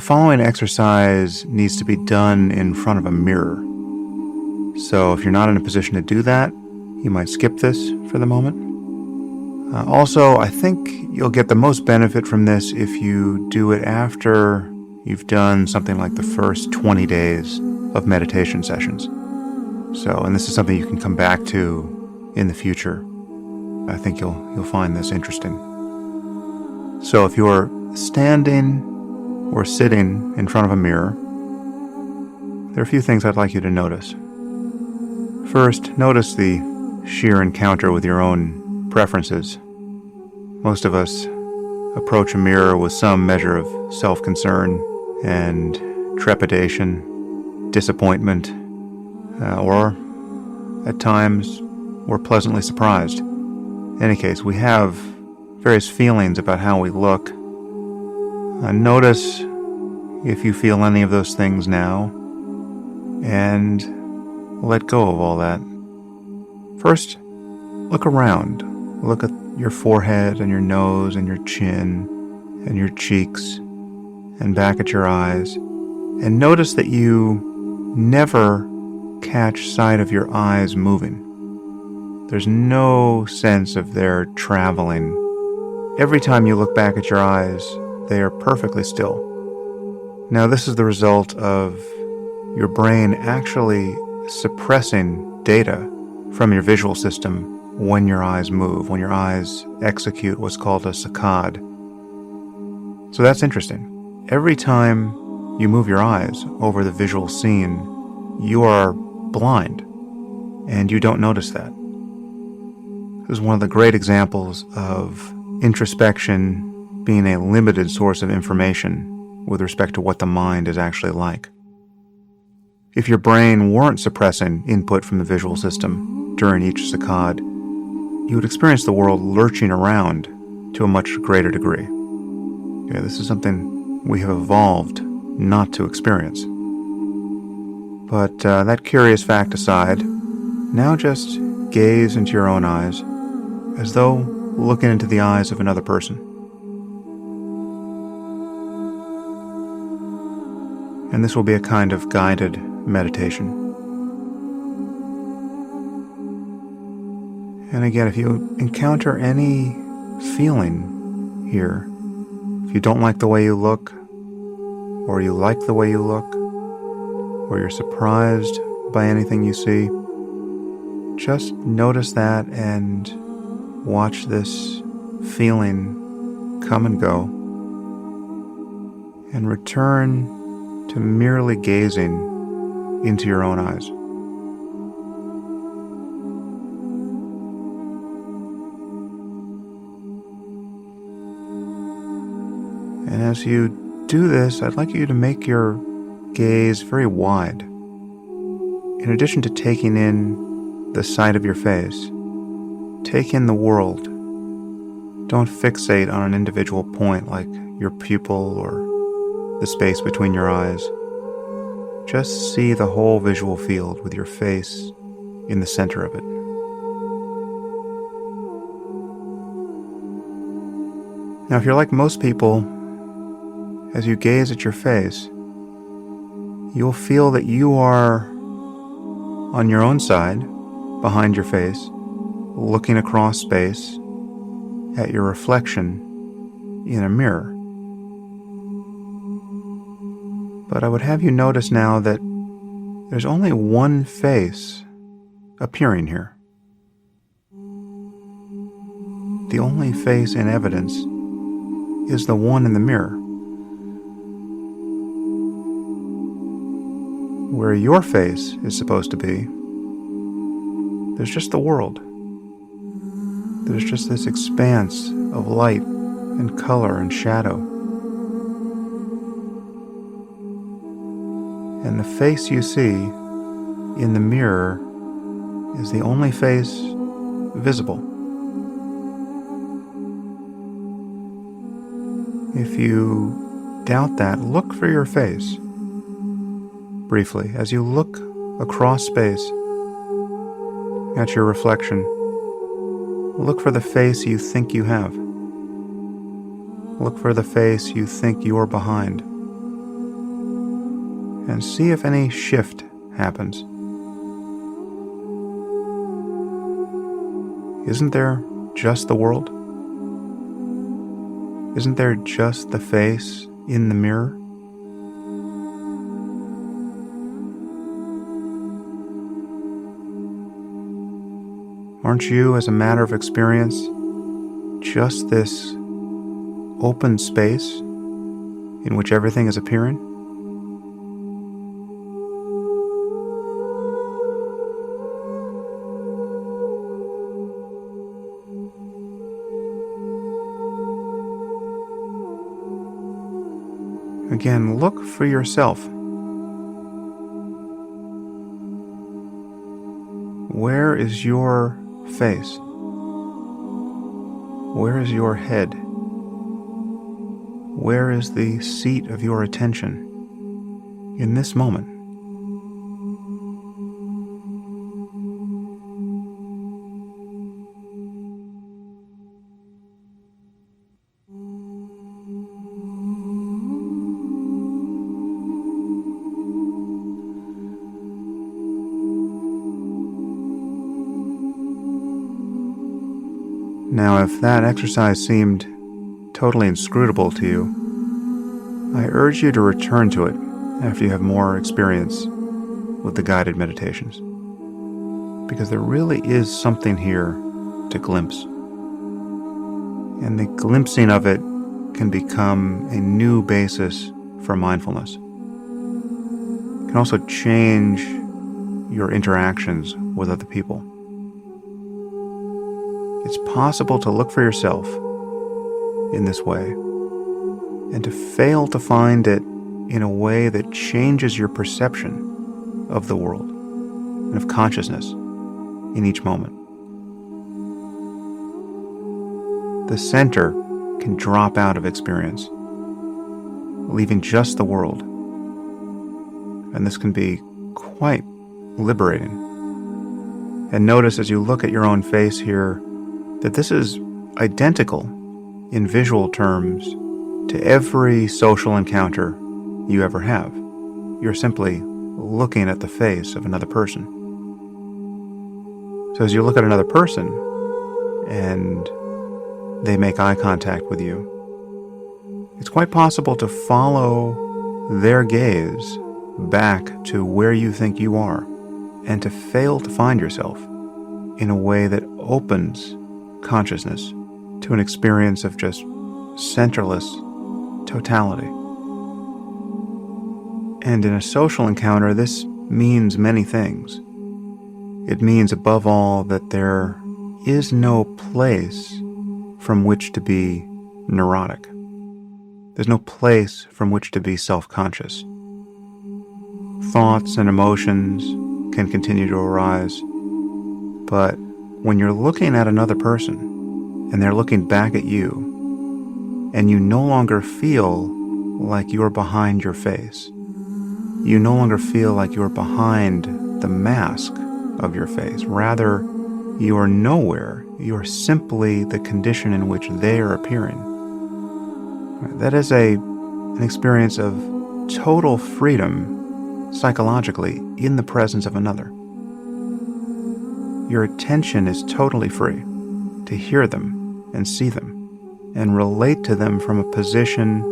following exercise needs to be done in front of a mirror. So if you're not in a position to do that, you might skip this for the moment. Also, I think you'll get the most benefit from this if you do it after you've done something like the first 20 days of meditation sessions. And this is something you can come back to in the future. I think you'll find this interesting. So if you're standing or sitting in front of a mirror, there are a few things I'd like you to notice. First, notice the sheer encounter with your own preferences. Most of us approach a mirror with some measure of self-concern and trepidation, disappointment, or at times we're pleasantly surprised. In any case, we have various feelings about how we look. Notice if you feel any of those things now, and let go of all that. First, look around. Look at your forehead and your nose and your chin and your cheeks and back at your eyes, and notice that you never catch sight of your eyes moving. There's no sense of their traveling. Every time you look back at your eyes, they are perfectly still. Now, this is the result of your brain actually suppressing data from your visual system when your eyes move, when your eyes execute what's called a saccade. So that's interesting. Every time you move your eyes over the visual scene, you are blind, and you don't notice that. This is one of the great examples of introspection being a limited source of information with respect to what the mind is actually like. If your brain weren't suppressing input from the visual system during each saccade, you would experience the world lurching around to a much greater degree. This is something we have evolved not to experience. But that curious fact aside, now just gaze into your own eyes as though looking into the eyes of another person. And this will be a kind of guided meditation. And again, if you encounter any feeling here, if you don't like the way you look, or you like the way you look, or you're surprised by anything you see, just notice that and watch this feeling come and go, and return to merely gazing into your own eyes. And as you do this, I'd like you to make your gaze very wide. In addition to taking in the sight of your face, take in the world. Don't fixate on an individual point like your pupil or the space between your eyes. Just see the whole visual field with your face in the center of it. Now, if you're like most people, as you gaze at your face, you'll feel that you are on your own side, behind your face, looking across space at your reflection in a mirror. But I would have you notice now that there's only one face appearing here. The only face in evidence is the one in the mirror. Where your face is supposed to be, there's just the world. There's just this expanse of light and color and shadow. And the face you see in the mirror is the only face visible. If you doubt that, look for your face. Briefly, as you look across space at your reflection, look for the face you think you have. Look for the face you think you're behind. and see if any shift happens. Isn't there just the world? Isn't there just the face in the mirror? Aren't you, as a matter of experience, just this open space in which everything is appearing? Again, look for yourself. Where is your face? Where is your head? Where is the seat of your attention in this moment? Now, if that exercise seemed totally inscrutable to you, I urge you to return to it after you have more experience with the guided meditations, because there really is something here to glimpse. And the glimpsing of it can become a new basis for mindfulness. It can also change your interactions with other people. It's possible to look for yourself in this way and to fail to find it in a way that changes your perception of the world and of consciousness in each moment. The center can drop out of experience, leaving just the world. And this can be quite liberating. And notice as you look at your own face here that this is identical in visual terms to every social encounter you ever have. You're simply looking at the face of another person. So as you look at another person and they make eye contact with you, it's quite possible to follow their gaze back to where you think you are and to fail to find yourself in a way that opens consciousness to an experience of just centerless totality. And in a social encounter, this means many things. It means, above all, that there is no place from which to be neurotic. There's no place from which to be self-conscious. Thoughts and emotions can continue to arise, but when you're looking at another person and they're looking back at you, and you no longer feel like you're behind your face, you no longer feel like you're behind the mask of your face. Rather, you are nowhere. You are simply the condition in which they are appearing. That is an experience of total freedom psychologically in the presence of another. Your attention is totally free to hear them and see them and relate to them from a position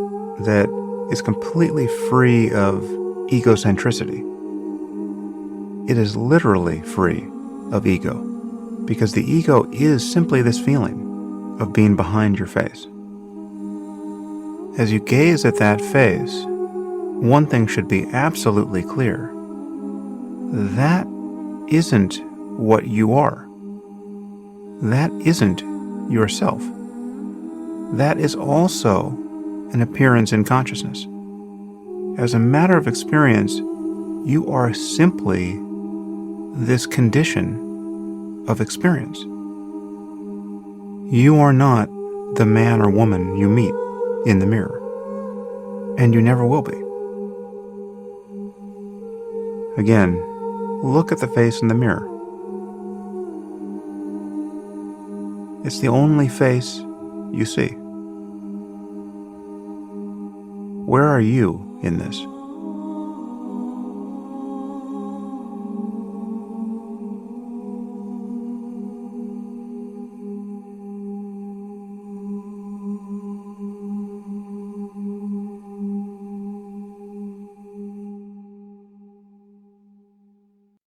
that is completely free of egocentricity. It is literally free of ego, because the ego is simply this feeling of being behind your face. As you gaze at that face, one thing should be absolutely clear. That isn't what you are. That isn't yourself. That is also an appearance in consciousness. As a matter of experience, you are simply this condition of experience. You are not the man or woman you meet in the mirror, and you never will be. Again, look at the face in the mirror. It's the only face you see. Where are you in this?